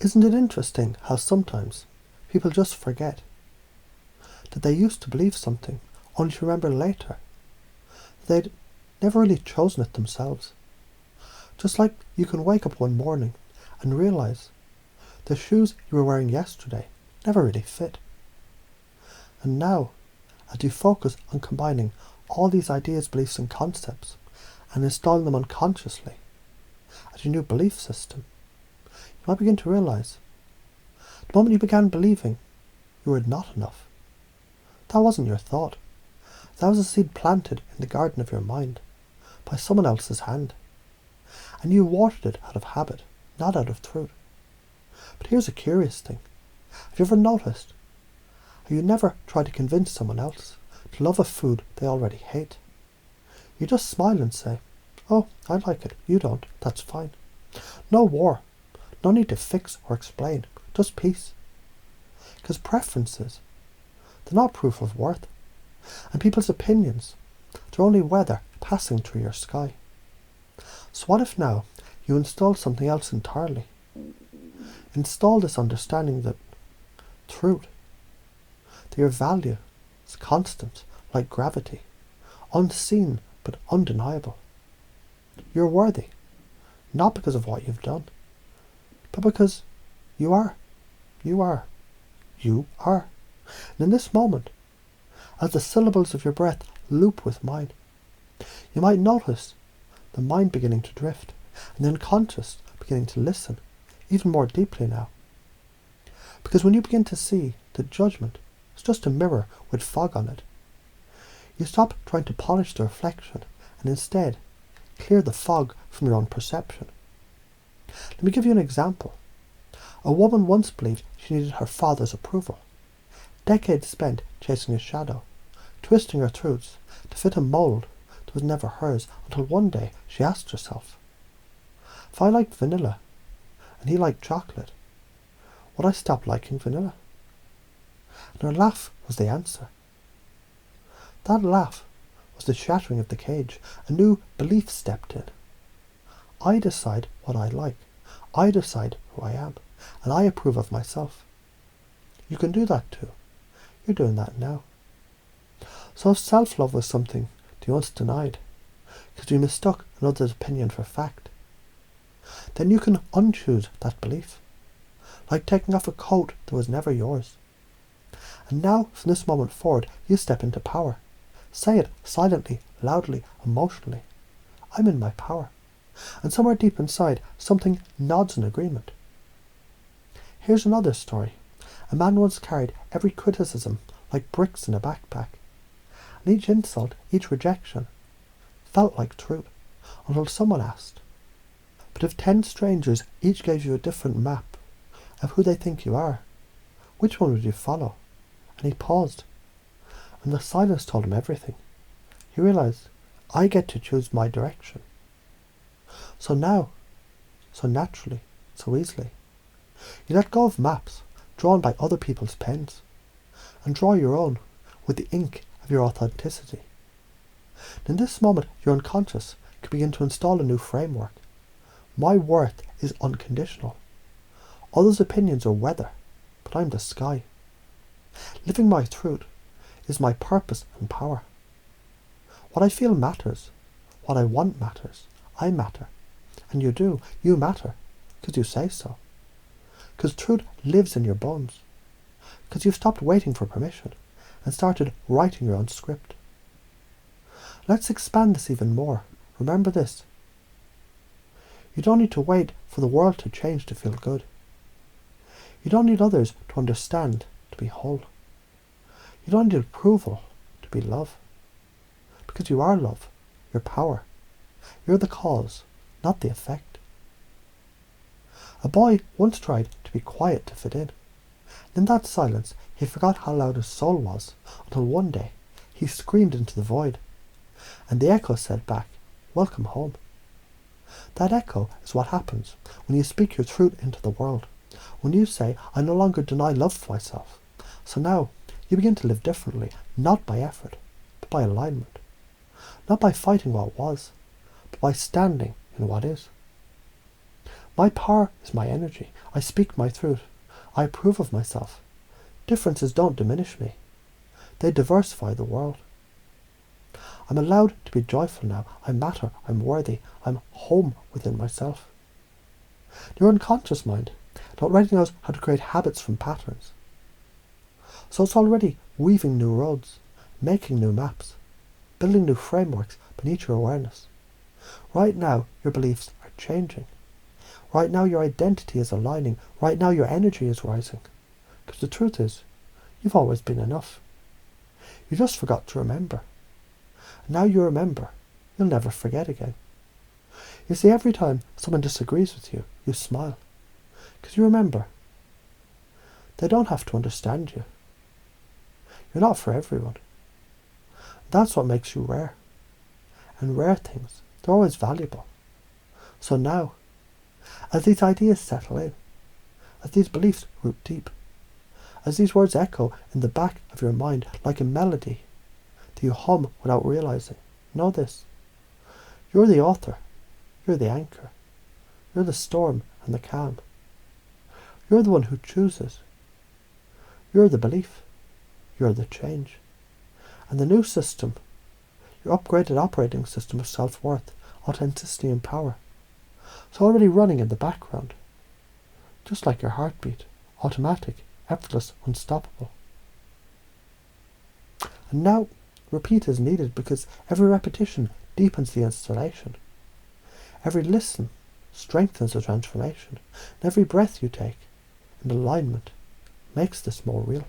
Isn't it interesting how sometimes people just forget that they used to believe something only to remember later that they'd never really chosen it themselves? Just like you can wake up one morning and realise the shoes you were wearing yesterday never really fit. And now, as you focus on combining all these ideas, beliefs and concepts and installing them unconsciously as your new belief system, you might begin to realise the moment you began believing you were not enough, that wasn't your thought. That was a seed planted in the garden of your mind by someone else's hand. And you watered it out of habit, not out of truth. But here's a curious thing. Have you ever noticed how you never try to convince someone else to love a food they already hate? You just smile and say, "Oh, I like it. You don't. That's fine." No war. No need to fix or explain. Just peace. Because preferences, they're not proof of worth. And people's opinions, they're only weather passing through your sky. So what if now you install something else entirely? Install this understanding that truth, that your value is constant like gravity, unseen but undeniable. You're worthy, not because of what you've done, but because you are. You are. You are. And in this moment, as the syllables of your breath loop with mine, you might notice the mind beginning to drift and the unconscious beginning to listen even more deeply now. Because when you begin to see that judgment is just a mirror with fog on it, you stop trying to polish the reflection and instead clear the fog from your own perception. Let me give you an example. A woman once believed she needed her father's approval. Decades spent chasing his shadow, twisting her truths to fit a mould that was never hers, until one day she asked herself, if I liked vanilla and he liked chocolate, would I stop liking vanilla? And her laugh was the answer. That laugh was the shattering of the cage. A new belief stepped in. I decide what I like. I decide who I am. And I approve of myself. You can do that too. You're doing that now. So if self-love was something that you once denied, because you mistook another's opinion for fact, then you can unchoose that belief, like taking off a coat that was never yours. And now, from this moment forward, you step into power. Say it silently, loudly, emotionally. I'm in my power. And somewhere deep inside, something nods in agreement. Here's another story. A man once carried every criticism like bricks in a backpack. And each insult, each rejection, felt like truth, until someone asked, but if 10 strangers each gave you a different map of who they think you are, which one would you follow? And he paused, and the silence told him everything. He realized, I get to choose my direction. So now, so naturally, so easily, you let go of maps drawn by other people's pens and draw your own with the ink of your authenticity. In this moment, your unconscious can begin to install a new framework. My worth is unconditional. Others' opinions are weather, but I'm the sky. Living my truth is my purpose and power. What I feel matters. What I want matters. I matter. And you do. You matter. Because you say so. Because truth lives in your bones. Because you've stopped waiting for permission and started writing your own script. Let's expand this even more. Remember this. You don't need to wait for the world to change to feel good. You don't need others to understand to be whole. You don't need approval to be love. Because you are love. You're power. You're the cause, not the effect. A boy once tried to be quiet to fit in. In that silence, he forgot how loud his soul was, until one day he screamed into the void, and the echo said back, "Welcome home." That echo is what happens when you speak your truth into the world. When you say, I no longer deny love for myself. So now, you begin to live differently, not by effort, but by alignment. Not by fighting what was, but by standing in what is. My power is my energy. I speak my truth. I approve of myself. Differences don't diminish me. They diversify the world. I'm allowed to be joyful now. I matter. I'm worthy. I'm home within myself. Your unconscious mind already knows how to create habits from patterns. So it's already weaving new roads, making new maps, building new frameworks beneath your awareness. Right now, your beliefs are changing. Right now, your identity is aligning. Right now, your energy is rising. Because the truth is, you've always been enough. You just forgot to remember. And now you remember, you'll never forget again. You see, every time someone disagrees with you, you smile. Because you remember, they don't have to understand you. You're not for everyone. That's what makes you rare. And rare things, they're always valuable. So now, as these ideas settle in, as these beliefs root deep, as these words echo in the back of your mind like a melody that you hum without realizing, know this: you're the author, you're the anchor, you're the storm and the calm. You're the one who chooses. You're the belief, you're the change. And the new system, your upgraded operating system of self-worth, authenticity and power, it's already running in the background, just like your heartbeat, automatic, effortless, unstoppable. And now, repeat is needed because every repetition deepens the installation. Every listen strengthens the transformation. And every breath you take in alignment makes this more real.